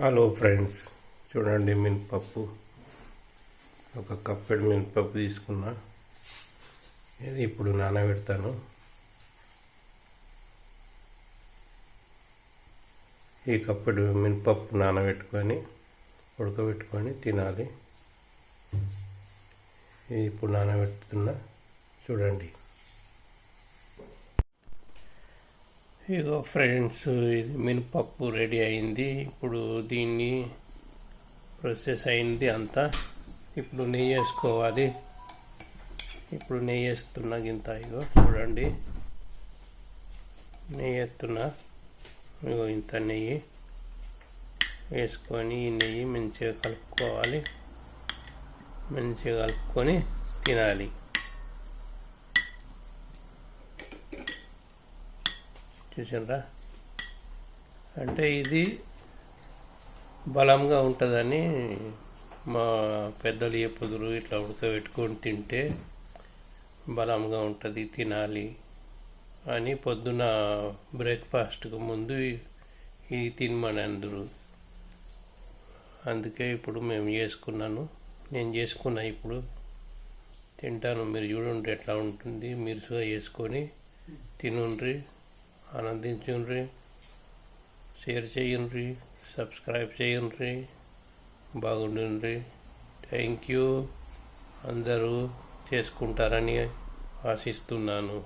Hello friends, చూడండి మినపప్పు. ఒక కప్పెడు మినపప్పు తీసుకున్నా. ఇది ఇప్పుడు నానబెడతాను. ఈ కప్పెడు మినపప్పు నానబెట్టుకొని ఉడకబెట్టుకొని తినాలి. ఇది ఇప్పుడు నానబెడుతున్నా, చూడండి. ఇగో ఫ్రెండ్స్, ఇది మినపప్పు రెడీ అయింది. ఇప్పుడు దీన్ని ప్రాసెస్ అయింది అంతా. ఇప్పుడు నెయ్యి వేసుకోవాలి. ఇప్పుడు నెయ్యి వేస్తున్నా గింత. ఇగో చూడండి, నెయ్యి వేస్తున్నా. ఇగో ఇంత నెయ్యి వేసుకొని ఈ నెయ్యి మంచిగా కలుపుకోవాలి. మంచిగా కలుపుకొని తినాలి. చూసారా? అంటే ఇది బలంగా ఉంటుందని మా పెద్దలు చెప్పుదురు. ఇట్లా ఉడకబెట్టుకొని తింటే బలంగా ఉంటుంది, తినాలి అని పొద్దున బ్రేక్ఫాస్ట్కు ముందు ఇది తినమని అందరు. అందుకే ఇప్పుడు మేము నేను చేసుకున్నా. ఇప్పుడు తింటాను. మీరు చూడండి ఎట్లా ఉంటుంది. మీరు కూడా చేసుకొని తినుండ్రి, ఆనందించుండ్రి, షేర్ చేయండి, సబ్స్క్రైబ్ చేయండి. బాగుండండి. Thank you. అందరూ చేసుకుంటారని ఆశిస్తున్నాను.